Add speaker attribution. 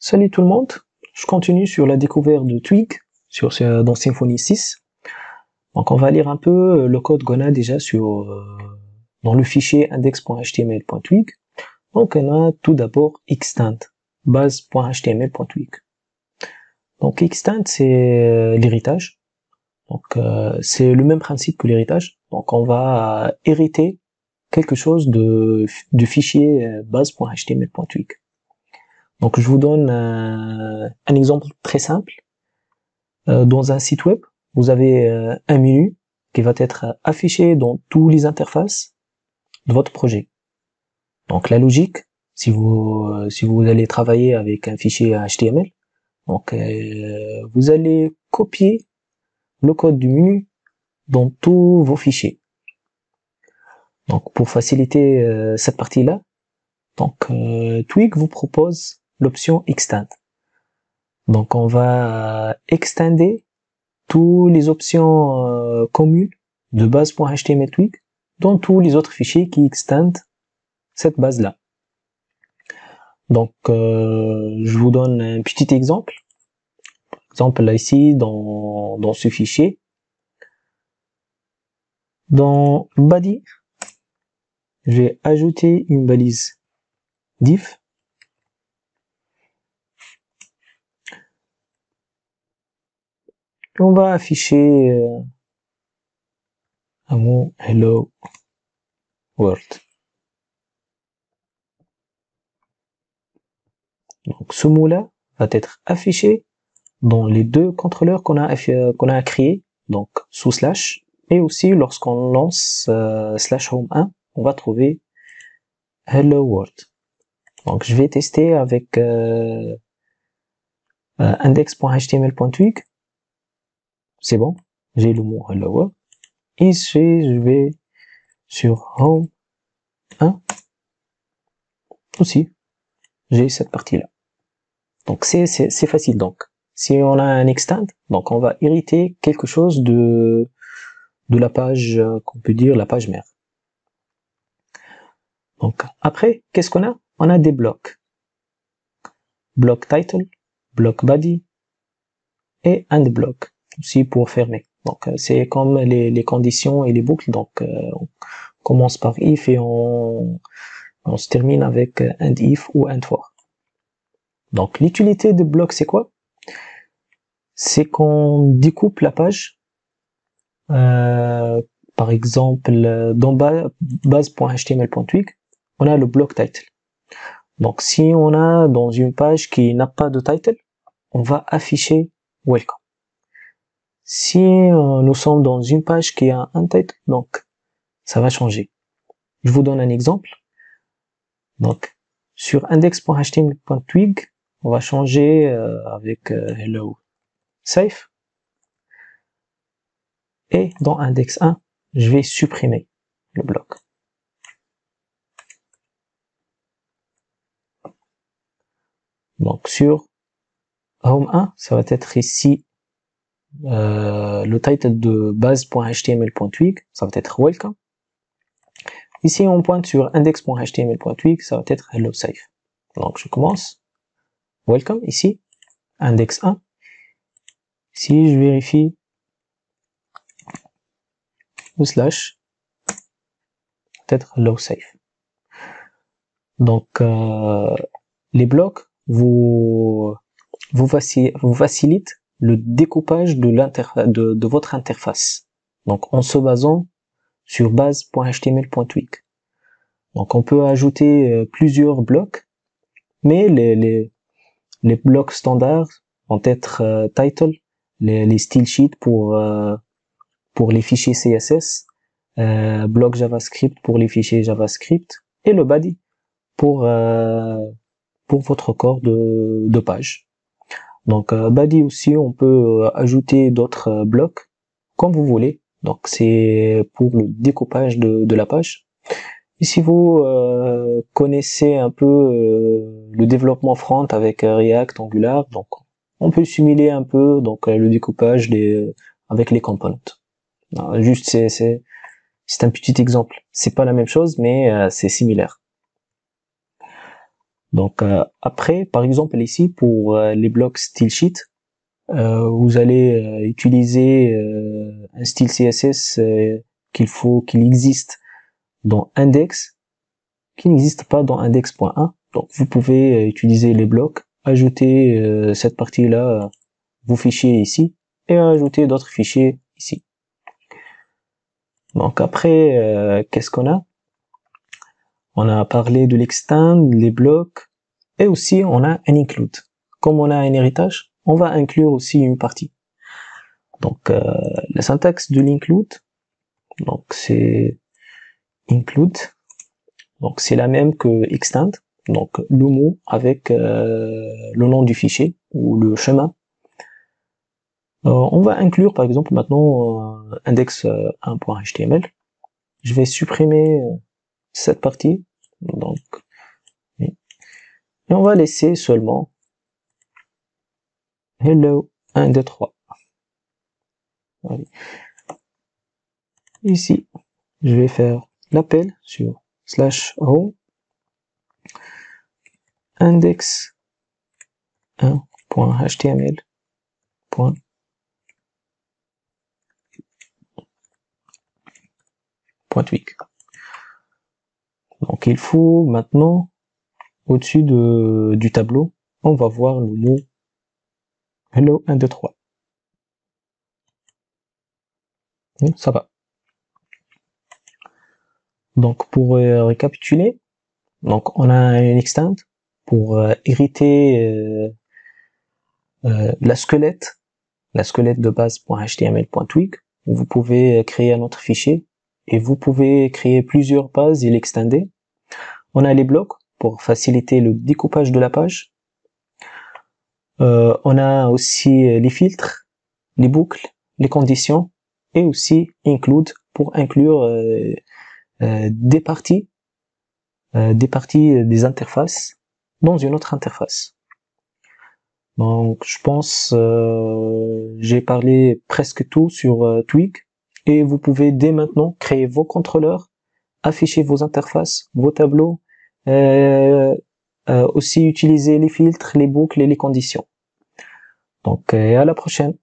Speaker 1: Salut tout le monde, je continue sur la découverte de Twig dans Symfony 6. Donc on va lire un peu le code qu'on a déjà dans le fichier index.html.twig. Donc on a tout d'abord extend base.html.twig. Donc extend c'est l'héritage. Donc c'est le même principe que l'héritage. Donc on va hériter quelque chose du fichier base.html.twig. Donc je vous donne un exemple très simple. Dans un site web, vous avez un menu qui va être affiché dans tous les interfaces de votre projet. Donc la logique, si vous allez travailler avec un fichier HTML, donc vous allez copier le code du menu dans tous vos fichiers. Donc pour faciliter cette partie-là, donc Twig vous propose l'option Extend. Donc on va extender toutes les options communes de base.html Twig dans tous les autres fichiers qui extendent cette base-là. Donc je vous donne un petit exemple. Par exemple là ici dans ce fichier, dans body, j'ai ajouté une balise div. Et on va afficher un mot hello world. Donc ce mot-là va être affiché dans les deux contrôleurs qu'on a créés, donc sous slash, et aussi lorsqu'on lance slash home 1, on va trouver hello world. Donc je vais tester avec index.html.twig. C'est bon, j'ai le mot hello world. Ici je vais sur home 1 aussi, j'ai cette partie-là. Donc c'est facile. Donc si on a un extend, donc on va hériter quelque chose de la page qu'on peut dire la page mère. Donc après, qu'est-ce qu'on a? On a des blocs. Bloc title, bloc body et end block aussi pour fermer. Donc c'est comme les conditions et les boucles. Donc on commence par if et on se termine avec end if ou end for. Donc l'utilité de bloc c'est quoi? C'est qu'on découpe la page. Par exemple dans base.html.twig, on a le bloc title. Donc si on a dans une page qui n'a pas de title, on va afficher welcome. Si nous sommes dans une page qui a un title, donc ça va changer. Je vous donne un exemple. Donc sur index.html.twig, on va changer avec hello safe. Et dans index 1, je vais supprimer le bloc. Donc sur home 1, ça va être ici le title de base.html.twig, ça va être welcome. Ici on pointe sur index.html.twig, ça va être hello safe. Donc je commence, welcome ici, index 1. Si je vérifie le slash, peut-être hello safe. Donc les blocs vous facilitent le découpage de votre interface. Donc en se basant sur base.html.twig. Donc on peut ajouter plusieurs blocs, mais les blocs standards vont être title, les style sheets pour les fichiers CSS, bloc JavaScript pour les fichiers JavaScript et le body pour votre corps de page. Donc body aussi, on peut ajouter d'autres blocs comme vous voulez. Donc c'est pour le découpage de la page. Et si vous connaissez un peu le développement front avec React, Angular, donc on peut simuler un peu donc le découpage avec les components. Non, juste c'est un petit exemple. C'est pas la même chose, mais c'est similaire. Donc après, par exemple ici pour les blocs style sheet, vous allez utiliser un style CSS qu'il existe dans index, qui n'existe pas dans index.1. Donc vous pouvez utiliser les blocs, ajouter cette partie-là, vos fichiers ici, et ajouter d'autres fichiers ici. Donc après, qu'est-ce qu'on a? On a parlé de l'extend, les blocs, et aussi on a un include. Comme on a un héritage, on va inclure aussi une partie. Donc la syntaxe de l'include, donc c'est include, donc c'est la même que extend, donc le mot avec le nom du fichier ou le chemin. On va inclure par exemple maintenant index1.html. Je vais supprimer cette partie, donc et on va laisser seulement hello 1, 2, 3. Allez. Ici, je vais faire l'appel sur /home index 1.html. .twig. Donc il faut maintenant, au-dessus du tableau, on va voir le mot hello 1, 2, 3. Ça va. Donc pour récapituler, donc on a un extend pour hériter la squelette de base.html.twig, où vous pouvez créer un autre fichier et vous pouvez créer plusieurs bases et l'extender. On a les blocs pour faciliter le découpage de la page. On a aussi les filtres, les boucles, les conditions et aussi include pour inclure des parties des interfaces dans une autre interface. Donc je pense j'ai parlé presque tout sur Twig et vous pouvez dès maintenant créer vos contrôleurs, afficher vos interfaces, vos tableaux, aussi utiliser les filtres, les boucles et les conditions. Donc à la prochaine.